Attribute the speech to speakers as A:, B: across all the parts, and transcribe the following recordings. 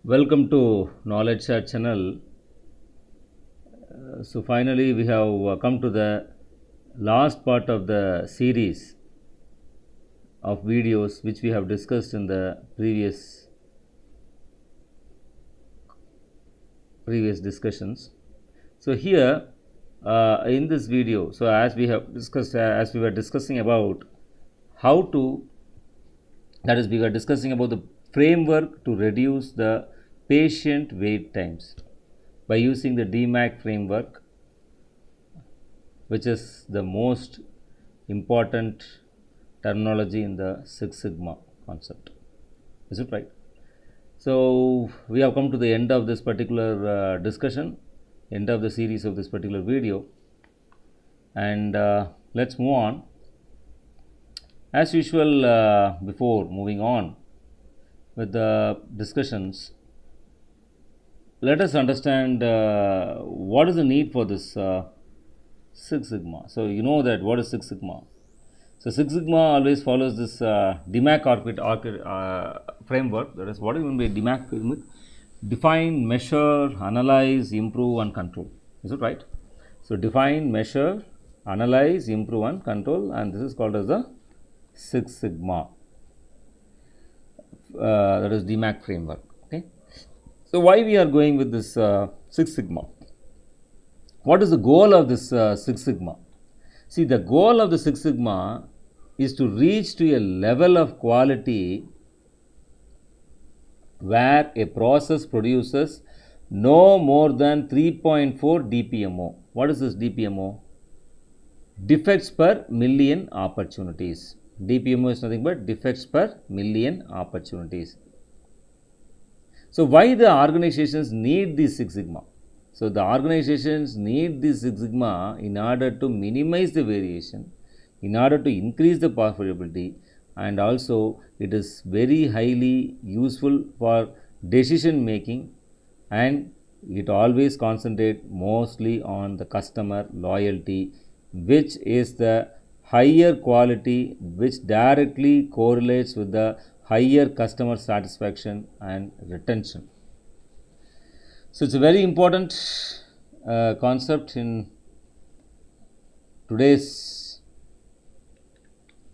A: Welcome to Knowledge Share channel. So finally we have come to the last part of the series of videos which we have discussed in the previous discussions. So here in this video, so as we have discussed, as we were discussing about how to, that is, we were discussing about the framework to reduce the patient wait times by using the DMAIC framework, which is the most important terminology in the Six Sigma concept. Is it right? So we have come to the end of this particular discussion, end of the series of this particular video, and let's move on. As usual, before moving on with the discussions, let us understand what is the need for this Six Sigma. So you know that what is Six Sigma. So Six Sigma always follows this DMAIC framework. That is, what do you mean by DMAIC framework? Define, measure, analyze, improve and control. Is it right? So define, measure, analyze, improve and control, and this is called as the Six Sigma. That is DMAIC framework. Okay. So why we are going with this Six Sigma? What is the goal of this Six Sigma? See, the goal of the Six Sigma is to reach to a level of quality where a process produces no more than 3.4 DPMO. What is this DPMO? Defects per million opportunities. DPMO is nothing but defects per million opportunities. So why the organizations need this Six Sigma? So the organizations need this Six Sigma in order to minimize the variation, in order to increase the profitability, and also it is very highly useful for decision making, and it always concentrate mostly on the customer loyalty, which is the higher quality, which directly correlates with the higher customer satisfaction and retention. So it's a very important concept in today's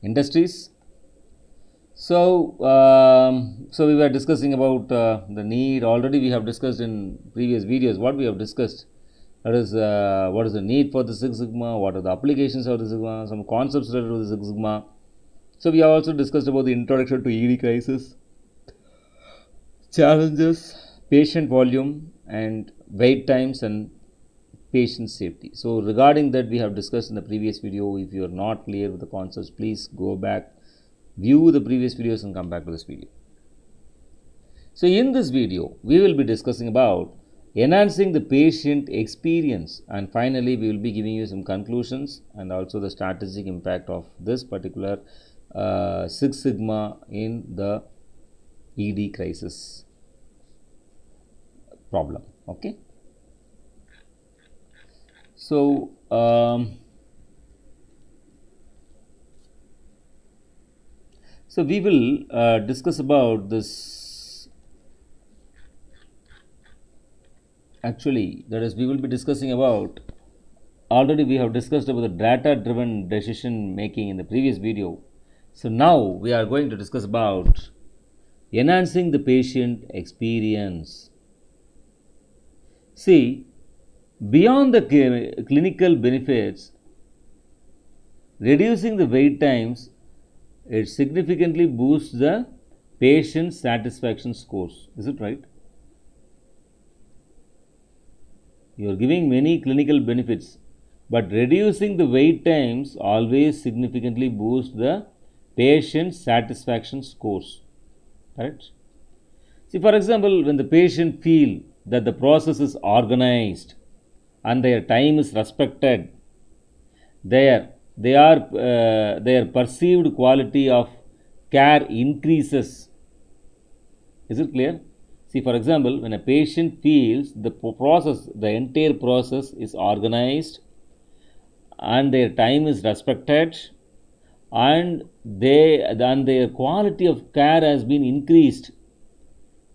A: industries. So we were discussing about the need. Already we have discussed in previous videos what we have discussed. That is, what is the need for the Six Sigma, what are the applications of the Six Sigma, some concepts related to the Six Sigma. So we have also discussed about the introduction to ED crisis, challenges, patient volume and wait times and patient safety. So regarding that we have discussed in the previous video. If you are not clear with the concepts, please go back, view the previous videos and come back to this video. So in this video we will be discussing about enhancing the patient experience, and finally we will be giving you some conclusions and also the strategic impact of this particular Six Sigma in the ED crisis problem. Okay. So so we will discuss about this. Actually, that is, we will be discussing about, already we have discussed about the data driven decision making in the previous video. So now we are going to discuss about enhancing the patient experience. See, beyond the clinical benefits, reducing the wait times, it significantly boosts the patient satisfaction scores. Is it right? You are giving many clinical benefits, but reducing the wait times always significantly boosts the patient satisfaction scores. Correct? See, for example, when the patient feel that the process is organized and their time is respected, their perceived quality of care increases. Is it clear? See, for example, when a patient feels the entire process is organized and their time is respected and their quality of care has been increased,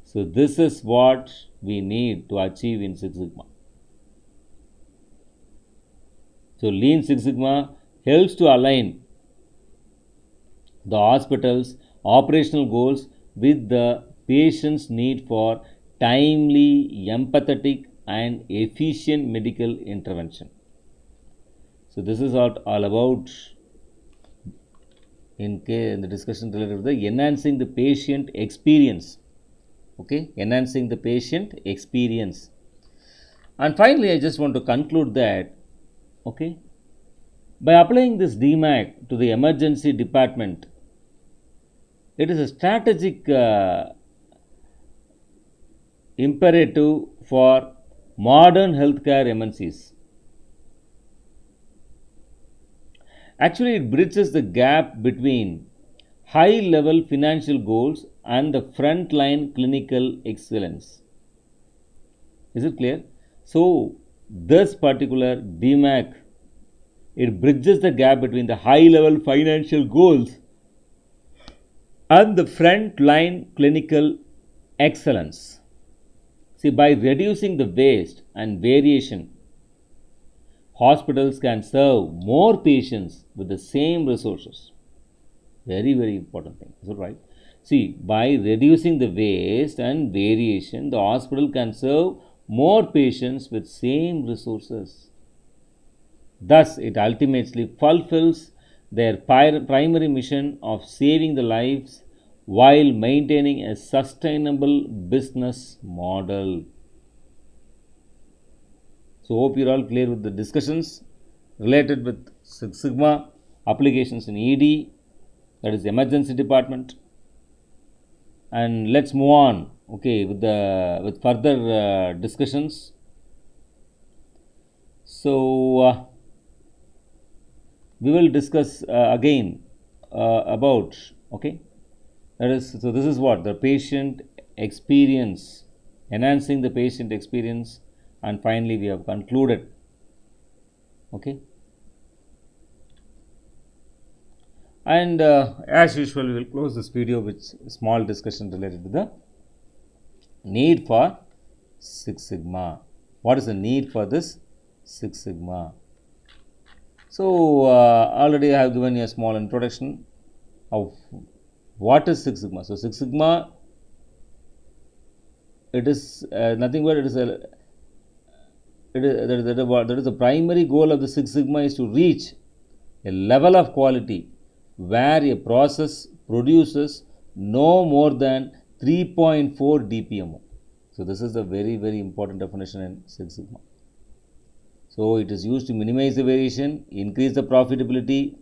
A: So this is what we need to achieve in Six Sigma. So Lean Six Sigma helps to align the hospital's operational goals with the patient's need for timely, empathetic, and efficient medical intervention. So this is all about in the discussion related to the enhancing the patient experience. Okay, enhancing the patient experience. And finally, I just want to conclude that, okay, by applying this DMAIC to the emergency department, it is a strategic imperative for modern healthcare MNCs. Actually, it bridges the gap between high level financial goals and the frontline clinical excellence. Is it clear? So, this particular DMAIC, it bridges the gap between the high level financial goals and the frontline clinical excellence. See, by reducing the waste and variation, hospitals can serve more patients with the same resources. Very, very important thing. Is it right? See, by reducing the waste and variation, the hospital can serve more patients with same resources. Thus, it ultimately fulfills their primary mission of saving the lives while maintaining a sustainable business model. So, hope you're all clear with the discussions related with Six Sigma applications in ED, that is emergency department. And let's move on, okay, with further discussions. So we will discuss again about, okay, that is, so this is what the patient experience, enhancing the patient experience, and finally we have concluded, okay. And as usual, we will close this video with a small discussion related to the need for Six Sigma. What is the need for this Six Sigma? So, already I have given you a small introduction of what is Six Sigma. So, Six Sigma, it is nothing but it is a that is the primary goal of the Six Sigma is to reach a level of quality where a process produces no more than 3.4 DPMO. So, this is a very, very important definition in Six Sigma. So, it is used to minimize the variation, increase the profitability,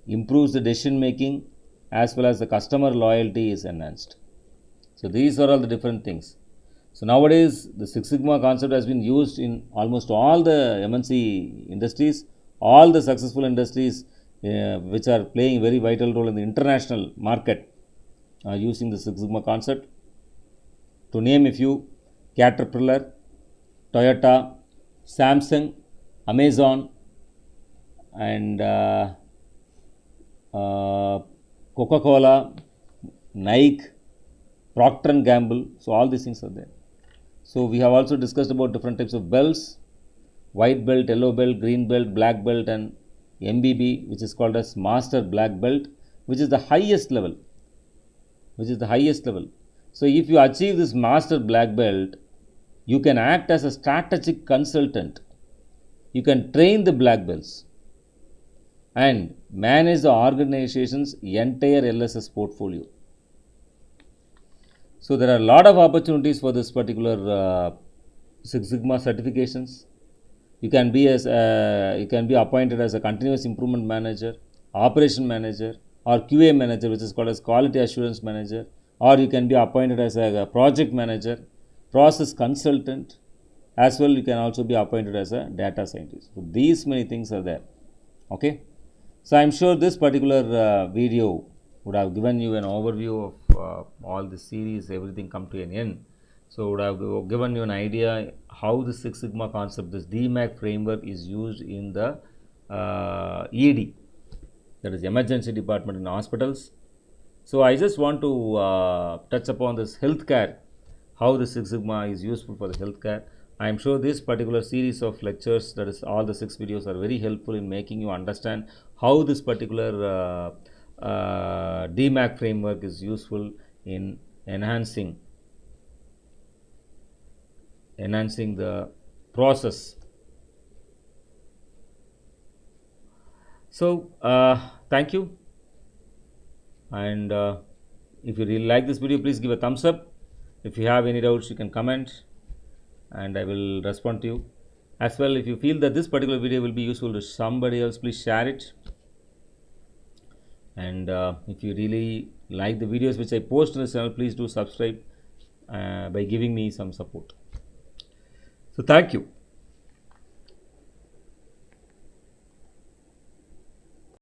A: improves the decision making, as well as the customer loyalty is enhanced. So, these are all the different things. So, nowadays the Six Sigma concept has been used in almost all the MNC industries, all the successful industries which are playing a very vital role in the international market using the Six Sigma concept. To name a few: Caterpillar, Toyota, Samsung, Amazon, and Coca-Cola, Nike, Procter & Gamble. So, all these things are there. So, we have also discussed about different types of belts: white belt, yellow belt, green belt, black belt, and MBB, which is called as Master Black Belt, which is the highest level. So, if you achieve this Master Black Belt, you can act as a strategic consultant. You can train the black belts and manage the organization's entire LSS portfolio. So, there are a lot of opportunities for this particular Six Sigma certifications. You can be appointed as a continuous improvement manager, operation manager, or QA manager, which is called as quality assurance manager, or you can be appointed as a project manager, process consultant, as well you can also be appointed as a data scientist. So, these many things are there, okay. So, I am sure this particular video would have given you an overview of all the series, everything come to an end. So, would have given you an idea how the Six Sigma concept, this DMAIC framework is used in the ED, that is emergency department in hospitals, So I just want to touch upon this healthcare, how the Six Sigma is useful for the healthcare. I am sure this particular series of lectures, that is all the 6 videos, are very helpful in making you understand how this particular DMAIC framework is useful in enhancing the process. So thank you, and if you really like this video, please give a thumbs up. If you have any doubts, you can comment and I will respond to you. As well, if you feel that this particular video will be useful to somebody else, please share it. And if you really like the videos which I post on this channel, please do subscribe by giving me some support. So thank you.